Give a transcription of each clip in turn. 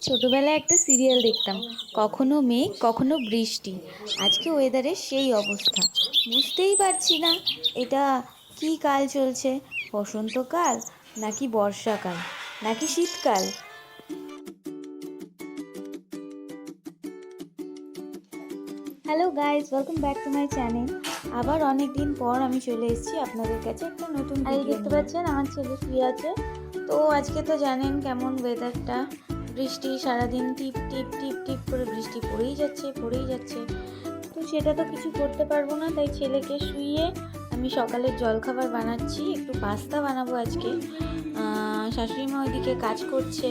ছোটবেলায় একটা সিরিয়াল দেখতাম, কখনো মেঘ কখনো বৃষ্টি। আজকে ওয়েদারের সেই অবস্থা, বুঝতেই পারছি না এটা কি কাল চলছে, বসন্তকাল নাকি বর্ষাকাল নাকি শীতকাল। Hello guys, welcome back to my channel. আবার অনেক দিন পর আমি চলে এসেছি আপনাদের কাছে একটা নতুন ভিডিও। দেখতে পাচ্ছেন আমার ছেলে শুয়ে আছে। তো আজকে তো জানেন কেমন ওয়েদারটা, বৃষ্টি, সারাদিন টিপ টিপ টিপ টিপ করে বৃষ্টি পড়েই যাচ্ছে। তো সেটা তো কিছু করতে পারবো না, তাই ছেলেকে শুইয়ে আমি সকালের জলখাবার বানাচ্ছি। একটু পাস্তা বানাবো আজকে। শাশুড়ি মা ওইদিকে কাজ করছে,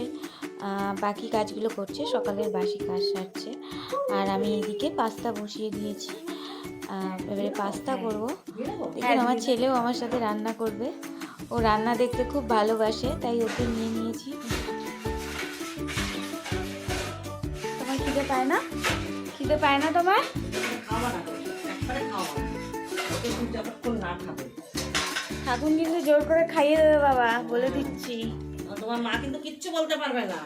বাকি কাজগুলো করছে, সকালের বাসি কাজ সারছে। আর আমি এদিকে পাস্তা বসিয়ে দিয়েছি। এবারে পাস্তা করবো। দেখুন আমার ছেলেও আমার সাথে রান্না করবে। ও রান্না দেখতে খুব ভালোবাসে, তাই ওকে নিয়ে নিয়েছি। তোমার খিদে পায় না? খিদে পায় না তোমার? ঠাকুর কিন্তু জোর করে খাইয়ে দেবে বাবা, বলে দিচ্ছি। তোমার মা কিন্তু কিচ্ছু বলতে পারবে না,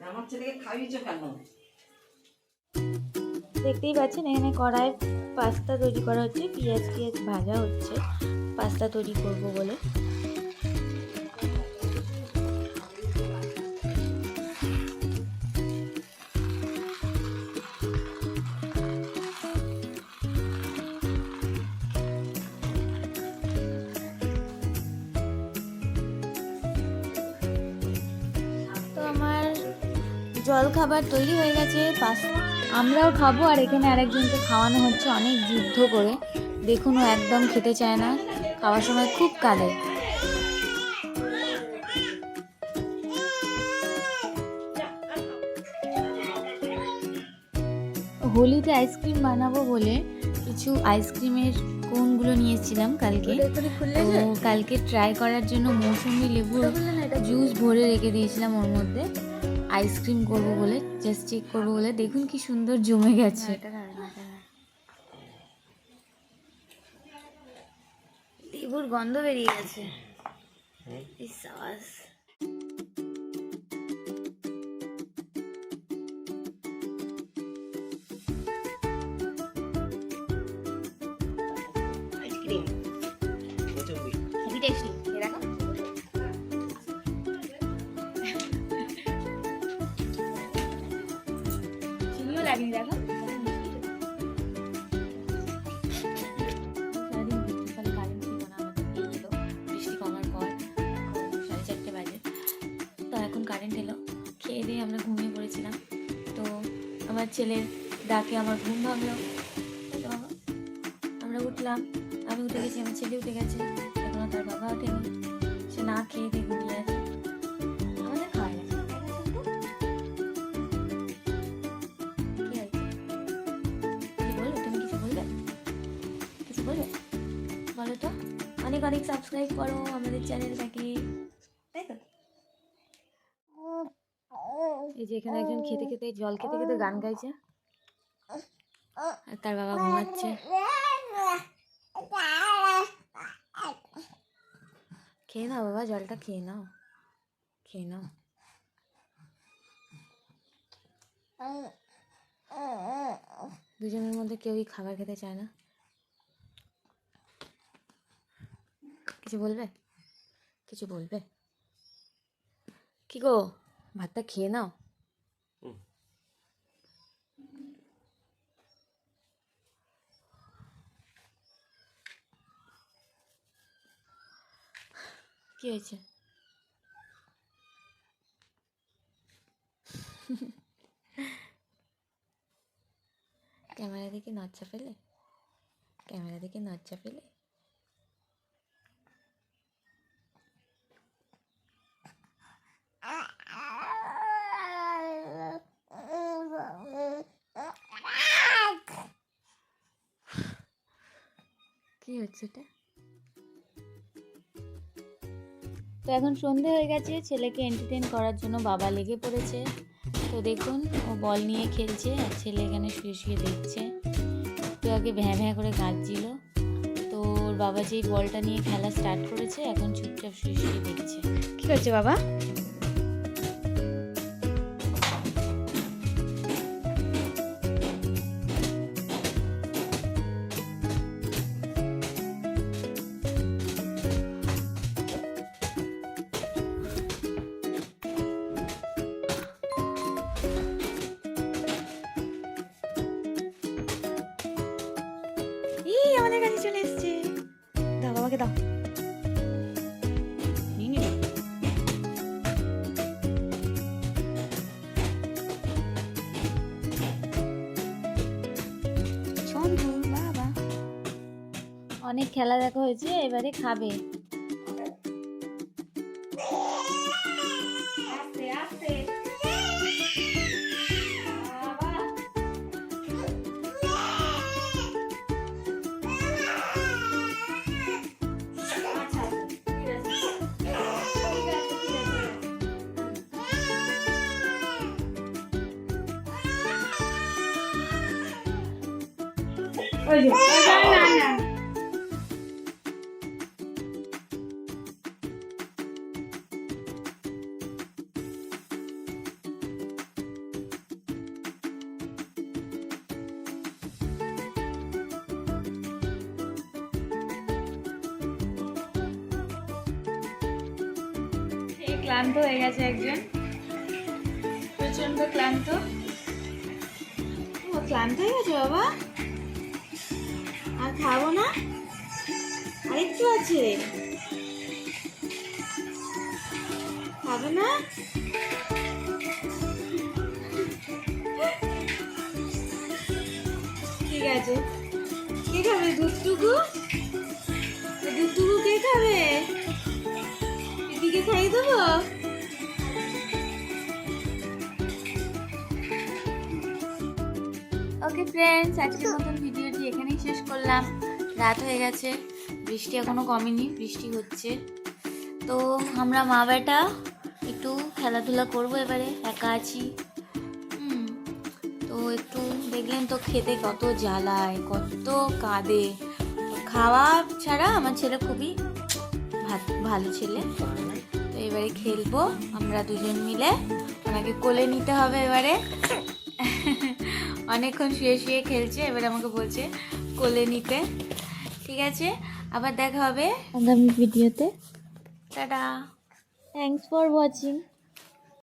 আমার ছেলেকে খাইয়েছো কেন। দেখতেই পাচ্ছেন এখানে কড়াই পাস্তা তৈরি করা হচ্ছে, পেঁয়াজ ভাজা হচ্ছে পাস্তা তৈরি করব বলে। তো আমার জল খাবার তৈরি হয়ে গেছে, আমরাও খাবো আর এখানে আরেকজনকে খাওয়ানো হচ্ছে অনেক যুদ্ধ করে। দেখুন ও একদম খেতে চায় না, খাওয়ার সময় খুব কাঁদে। হোলিতে আইসক্রিম বানাবো বলে কিছু আইসক্রিমের কোনগুলো নিয়েছিলাম কালকে। তো কালকে ট্রাই করার জন্য মৌসুমি লেবুর জুস ভরে রেখে দিয়েছিলাম ওর মধ্যে, আইসক্রিম করবো বলে, জাস্ট চেক করবো বলে। দেখুন কি সুন্দর জমে গেছে, লেবুর গন্ধ বেরিয়ে গেছে। আইসক্রিম হেভি টেস্টি, দেখো চিনিও লাগেনি। দেখো বৃষ্টি কমার পর 4:30 বাজে, তো এখন কারেন্ট এলো। খেয়ে দিয়ে আমরা ঘুমিয়ে পড়েছিলাম। তো আমার ছেলের ডাকে আমার ঘুম ভাঙলো। তো আমরা উঠলাম, আমি উঠে গেছি, আমার ছেলে উঠে গেছে, এখনো তার বাবা ওঠেনি। সে না খেয়ে দিয়ে ঘুমিয়ে আছে। আমাদের খাওয়া গেছে। কি হয়েছে? কি বলবে? তুমি কিছু বলবে? কিছু বলবে? বলো তো। অনেক অনেক সাবস্ক্রাইব করো আমাদের চ্যানেলটাকে, তাই তো? এই যে এখানে একজন খেতে খেতে, জল খেতে খেতে গান গাইছে, আর তার বাবা ঘুমাচ্ছে। খেয়ে নাও বাবা, জলটা খেয়ে নাও, খেয়ে নাও। দুজনের মধ্যে কেউই খাবার খেতে চায় না। কিছু বলবে? কিছু বলবে? কি গো, ভাতটা খেয়ে নাও। কি হয়েছে? ক্যামেরা দেখে নচ্চা ফেলে, ক্যামেরা দেখে নচ্চা ফেলে। কি হচ্ছে এটা? তো এখন সন্ধে হয়ে গেছে, ছেলেকে এন্টারটেন করার জন্য বাবা লেগে পড়েছে। তো দেখুন ও বল নিয়ে খেলছে আর ছেলে এখানে শুয়ে শুয়ে দেখছে। একটু আগে ভ্যাঁ ভ্যাঁ করে কাঁদছিল, তো ওর বাবা যেই বলটা নিয়ে খেলা স্টার্ট করেছে এখন চুপচাপ শুয়ে শুয়ে দেখছে। কি করছে বাবা? আমাদের কাছে চলে এসছে। দাও বাবাকে দাও। নিয়ে নিল। সন্ধু বাবা অনেক খেলা দেখা হয়েছে, এবারে খাবে। আস্তে আস্তে বাবা। আচ্ছা ঠিক আছে ঠিক আছে ঠিক আছে। ওই যে না না ক্লান্ত হয়ে গেছে একজন, প্রচন্ড ক্লান্ত। ও ক্লান্ত হয়ে গেছে বাবা, আর খাবো না, আরেকটু আছে, খাবে না? ঠিক আছে, কে খাবে দুধটুকু? দুধটুকু কে খাবে? পিপিকে খাইয়ে দেবো? ওকে ফ্রেন্ডস, আজকের মতন ভিডিওটি এখানেই শেষ করলাম। রাত হয়ে গেছে, বৃষ্টি এখনো কমেনি, বৃষ্টি হচ্ছে। তো আমরা মা বেটা একটু খেলাধুলা করবো এবারে, একা আছি। তো একটু দেখলেন তো খেতে কত জ্বালায়, কত কাঁদে। তো খাওয়া ছাড়া আমার ছেলে খুবই ভালো ছেলে। তো এবারে খেলবো আমরা দুজন মিলে, ওনাকে কোলে নিতে হবে এবারে। অনেকক্ষণ শুয়ে শুয়ে খেলছে, এবার আমাকে বলছে কোলে নিতে। ঠিক আছে, আবার দেখা হবে আগামী ভিডিওতে। Tata, thanks for watching.